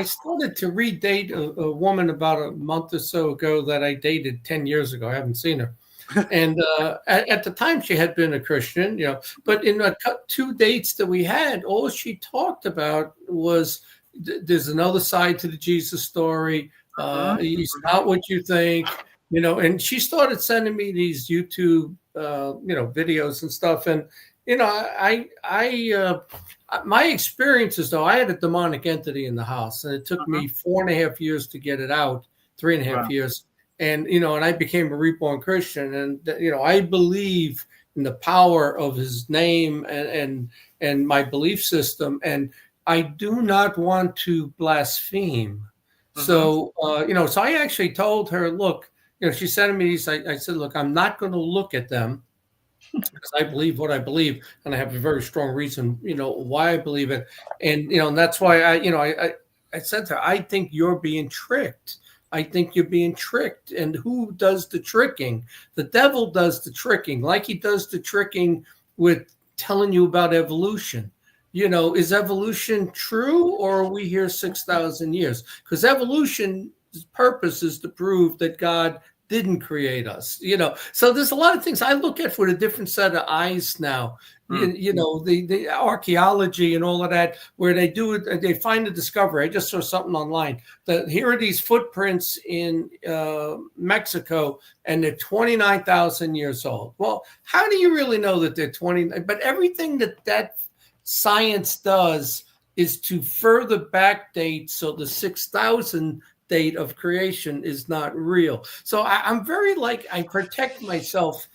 started to redate a woman about a month or so ago that I dated 10 years ago. I haven't seen her. And at the time she had been a Christian, but in the 2 dates that we had, all she talked about was there's another side to the Jesus story. He's not what you think, and she started sending me these YouTube, videos and stuff. And, my experiences, though, I had a demonic entity in the house, and it took me 4.5 years to get it out, 3.5 years. And, and I became a reborn Christian, and, I believe in the power of his name and my belief system. And I do not want to blaspheme. So, so I actually told her, look, she sent me these. I said, look, I'm not going to look at them, because I believe what I believe, and I have a very strong reason, why I believe it. And, and that's why I said to her, I think you're being tricked. I think you're being tricked. And who does the tricking? The devil does the tricking, like he does the tricking with telling you about evolution. Is evolution true, or are we here 6,000 years? Because evolution's purpose is to prove that God didn't create us, So there's a lot of things I look at with a different set of eyes now. The archaeology and all of that, where they find a discovery. I just saw something online that here are these footprints in Mexico, and they're 29,000 years old. Well, how do you really know that they're 20? But everything that science does is to further backdate, so the 6,000 date of creation is not real. So I'm very I protect myself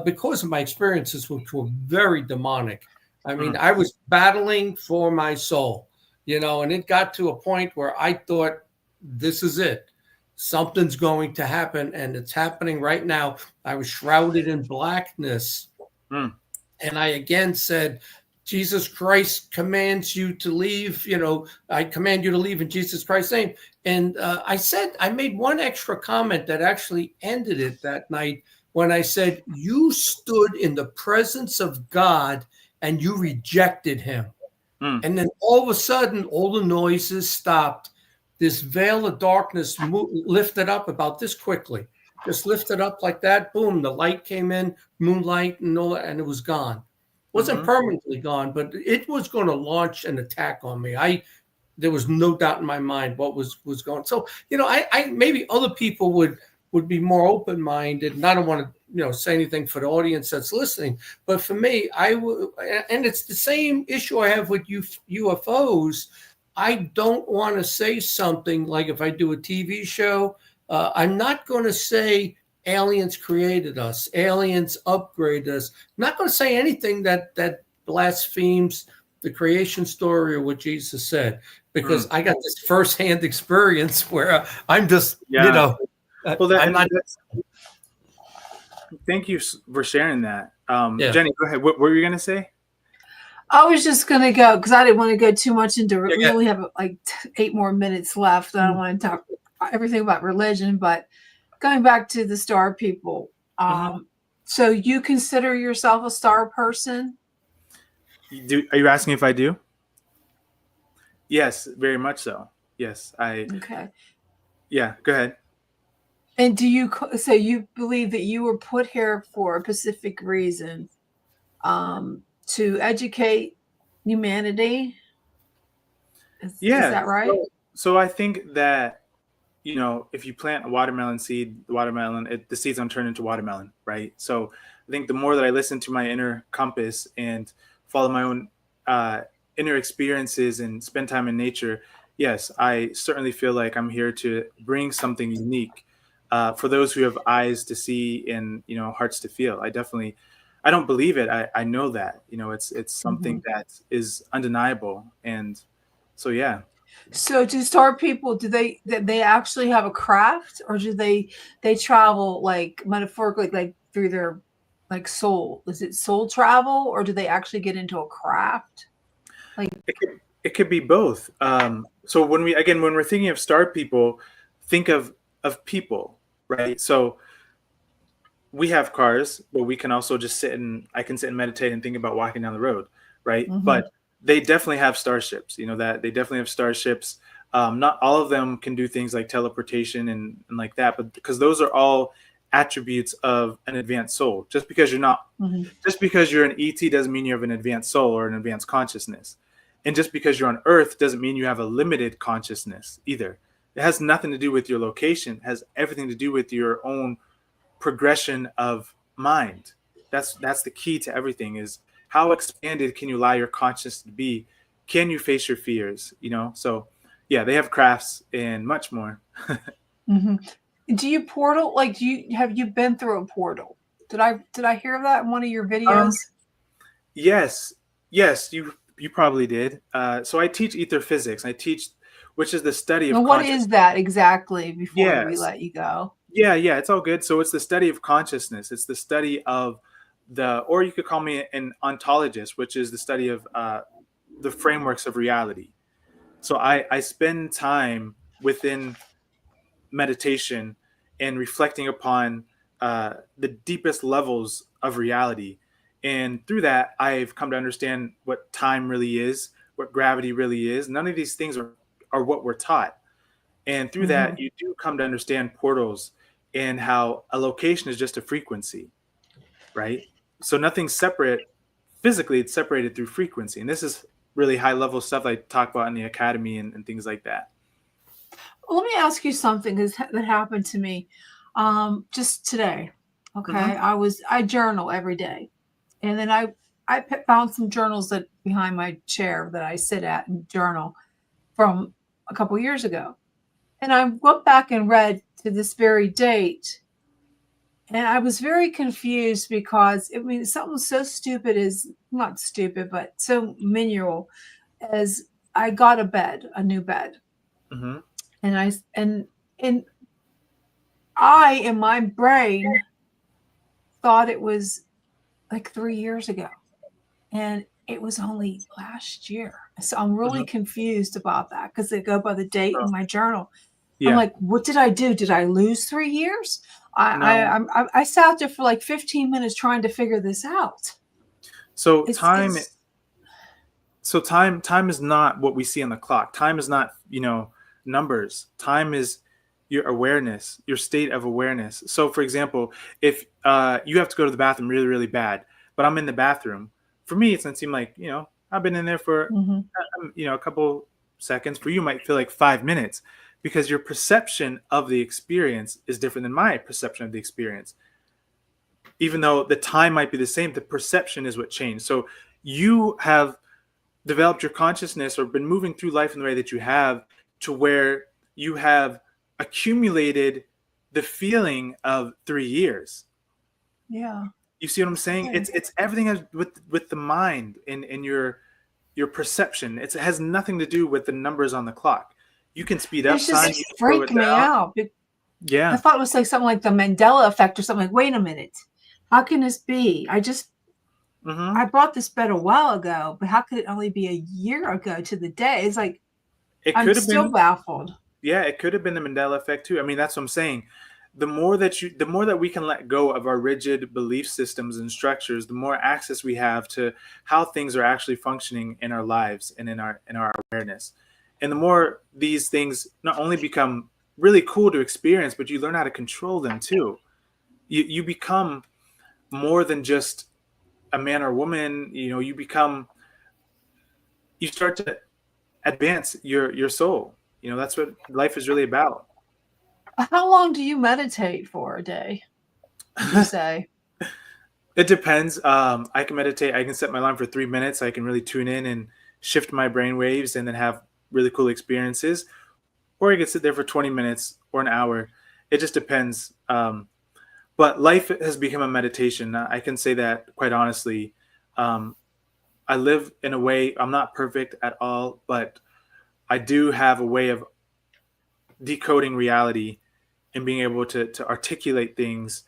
because of my experiences, which were very demonic. I mean, I was battling for my soul, and it got to a point where I thought, this is it. something's going to happen, and it's happening right now. I was shrouded in blackness. And I again said, Jesus Christ commands you to leave. I command you to leave in Jesus Christ's name. And I made one extra comment that actually ended it that night when I said, you stood in the presence of God and you rejected him. And then all of a sudden, all the noises stopped. This veil of darkness lifted up about this quickly. Just lifted up like that. Boom, the light came in, moonlight and all that, and it was gone. It wasn't permanently gone, but it was going to launch an attack on me. There was no doubt in my mind what was going. So, I maybe other people would be more open-minded. And I don't want to, say anything for the audience that's listening, but for me, and it's the same issue I have with UFOs. I don't want to say something like, if I do a TV show, I'm not going to say aliens created us, aliens upgraded us. I'm not going to say anything that blasphemes the creation story or what Jesus said, because I got this firsthand experience where I'm just, well, I'm not. Thank you for sharing that. Jenny, go ahead. What were you going to say? I was just going to go, because I didn't want to go too much into it. We only have like 8 more minutes left. I don't want to talk everything about religion, but going back to the star people. So you consider yourself a star person? Are you asking if I do? Yes, very much so. Yes, Okay. Yeah, go ahead. And so you believe that you were put here for a specific reason, to educate humanity? Is that right? So I think that, if you plant a watermelon seed, the seeds don't turn into watermelon, right? So I think the more that I listen to my inner compass and follow my own inner experiences and spend time in nature, yes, I certainly feel like I'm here to bring something unique for those who have eyes to see and, hearts to feel. I don't believe it. I know that, it's something that is undeniable. And so, yeah. So do star people, do they actually have a craft, or do they travel like metaphorically, like through their like soul? Is it soul travel, or do they actually get into a craft? Like it could be both. So when we're thinking of star people, think of people, right? So we have cars, but we can also just I can sit and meditate and think about walking down the road, right? But they definitely have starships, that they definitely have starships. Not all of them can do things like teleportation and like that, but because those are all attributes of an advanced soul. Just because you're an ET doesn't mean you have an advanced soul or an advanced consciousness. And just because you're on Earth doesn't mean you have a limited consciousness either. It has nothing to do with your location. It has everything to do with your own progression of mind. That's the key to everything, is how expanded can you allow your consciousness to be? Can you face your fears? So yeah, they have crafts and much more. Do you portal? Like, have you been through a portal? Did I hear that in one of your videos? Yes, you probably did. So I teach ether physics. Which is the study of what is that exactly, before we let you go? Yeah, it's all good. So it's the study of consciousness. It's the study of or you could call me an ontologist, which is the study of the frameworks of reality. So I spend time within meditation and reflecting upon the deepest levels of reality. And through that, I've come to understand what time really is, what gravity really is. None of these things are what we're taught. And through that, you do come to understand portals and how a location is just a frequency, right? So nothing's separate physically, it's separated through frequency. And this is really high level stuff I talk about in the academy and things like that. Well, let me ask you something that happened to me just today. Okay. I journal every day. And then I found some journals that behind my chair that I sit at and journal from a couple years ago. And I went back and read to this very date. And I was very confused because, something so stupid not stupid, but so menial as I got a new bed. And I, in my brain, thought it was like 3 years ago, and it was only last year. So I'm really confused about that because they go by the date in my journal. I'm Yeah. like, what did I do? Did I lose 3 years? No. I sat there for like 15 minutes trying to figure this out. So It's time is not what we see on the clock. Time is not, numbers. Time is your awareness, your state of awareness. So for example, if you have to go to the bathroom really, really bad, but I'm in the bathroom, for me, it's going to seem like, I've been in there for, a couple seconds. For you, it might feel like 5 minutes because your perception of the experience is different than my perception of the experience. Even though the time might be the same, the perception is what changed. So you have developed your consciousness or been moving through life in the way that you have to where you have accumulated the feeling of 3 years. Yeah. You see what I'm saying? Yeah. It's everything with the mind and your perception. It has nothing to do with the numbers on the clock. You can speed up It's time. just You can slow freaked it me down. out. Yeah. I thought it was like something like the Mandela effect or something. Like, wait a minute, how can this be? I bought this bed a while ago, but how could it only be a year ago to the day? It's like It I'm could have still been. baffled. Yeah, it could have been the Mandela effect too. I mean, that's what I'm saying. The more that we can let go of our rigid belief systems and structures, the more access we have to how things are actually functioning in our lives and in our awareness. And the more these things not only become really cool to experience, but you learn how to control them too. You become more than just a man or woman. You start to advance your soul. That's what life is really about. How long do you meditate for a day? Would you say? It depends. I can meditate. I can set my alarm for 3 minutes. I can really tune in and shift my brain waves and then have really cool experiences. Or I can sit there for 20 minutes or an hour. It just depends. But life has become a meditation. I can say that quite honestly. I live in a way, I'm not perfect at all, but I do have a way of decoding reality and being able to articulate things,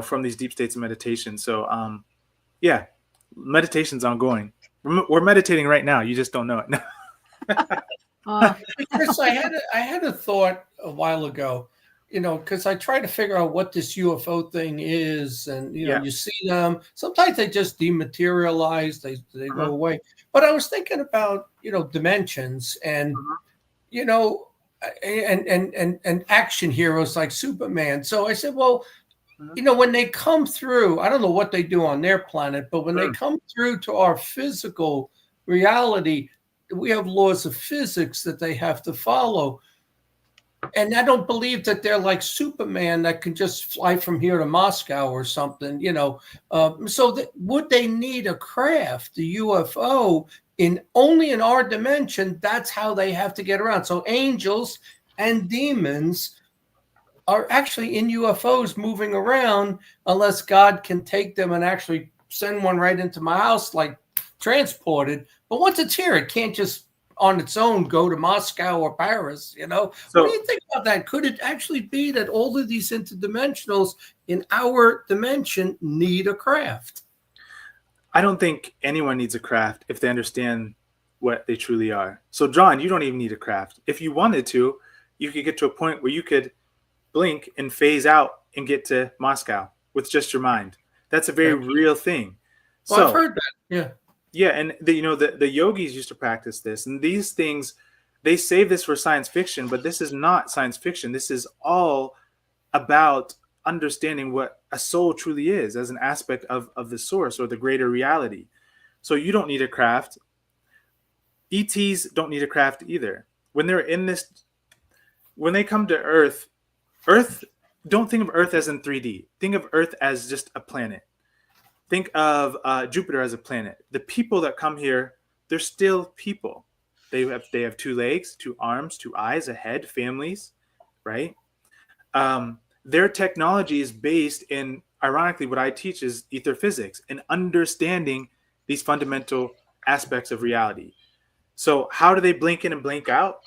from these deep states of meditation. So, yeah, meditation's ongoing. We're meditating right now. You just don't know it. Chris, I had a thought a while ago, because I try to figure out what this UFO thing is, and you see them. Sometimes they just dematerialize, they go away. But I was thinking about dimensions and and action heroes like Superman. So I said, well, when they come through, I don't know what they do on their planet, but when they come through to our physical reality, we have laws of physics that they have to follow. And I don't believe that they're like Superman that can just fly from here to Moscow or something, would they need a craft, the UFO, only in our dimension? That's how they have to get around. So angels and demons are actually in UFOs moving around unless God can take them and actually send one right into my house, like transported. But once it's here, it can't just on its own go to Moscow or Paris, So, what do you think about that? Could it actually be that all of these interdimensionals in our dimension need a craft? I don't think anyone needs a craft if they understand what they truly are. So, John, you don't even need a craft. If you wanted to, you could get to a point where you could blink and phase out and get to Moscow with just your mind. That's a very real thing. Well, so I've heard that. Yeah. Yeah, and the yogis used to practice this, and these things, they save this for science fiction, but this is not science fiction. This is all about understanding what a soul truly is as an aspect of the source or the greater reality. So you don't need a craft. ETs don't need a craft either. When they come to Earth, don't think of Earth as in 3D. Think of Earth as just a planet. Think of Jupiter as a planet. The people that come here, they're still people. They have 2 legs, 2 arms, 2 eyes, a head, families, right? Their technology is based in, ironically, what I teach is ether physics and understanding these fundamental aspects of reality. So how do they blink in and blink out?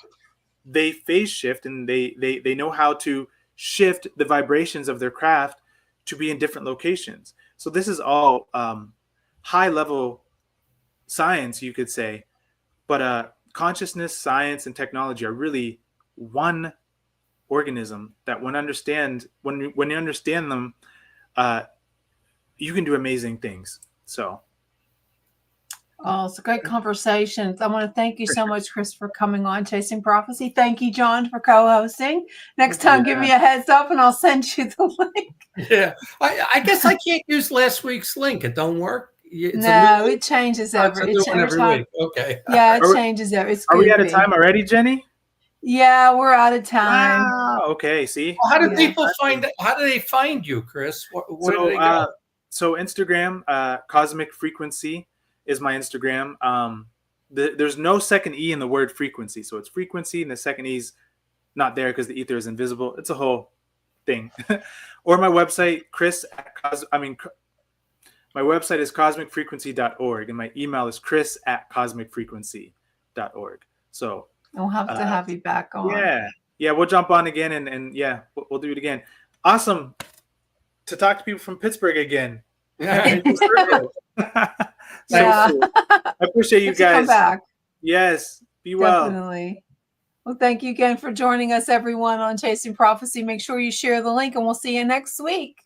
They phase shift, and they know how to shift the vibrations of their craft to be in different locations. So this is all high level science, you could say, but consciousness, science, and technology are really one organism that when you understand them, you can do amazing things. So Oh, it's a great conversation. I want to thank you so much, Krys, for coming on Chasing Prophecy. Thank you, John, for co-hosting. Next time, give me a heads up and I'll send you the link. Yeah. I guess I can't use last week's link. It don't work. No, it changes every time. week. Okay. Yeah, it changes every. It's are we out of goofy. time already, Jenny? Yeah, we're out of time. Wow. Okay. See. Well, how do people find? How do they find you, Krys? Where do they go? So Instagram, Cosmic Frequency is my Instagram. There's no second E in the word frequency, so it's frequency, and the second E's not there because the ether is invisible. It's a whole thing. Or my website, my website is cosmicfrequency.org, and my email is krys@cosmicfrequency.org. So we'll have to have you back on. Yeah, we'll jump on again, and yeah, we'll do it again. Awesome to talk to people from Pittsburgh again. Yeah. Yeah. Cool. I appreciate you guys. Come back. Yes, be well. Definitely. Well, thank you again for joining us, everyone, on Chasing Prophecy. Make sure you share the link, and we'll see you next week.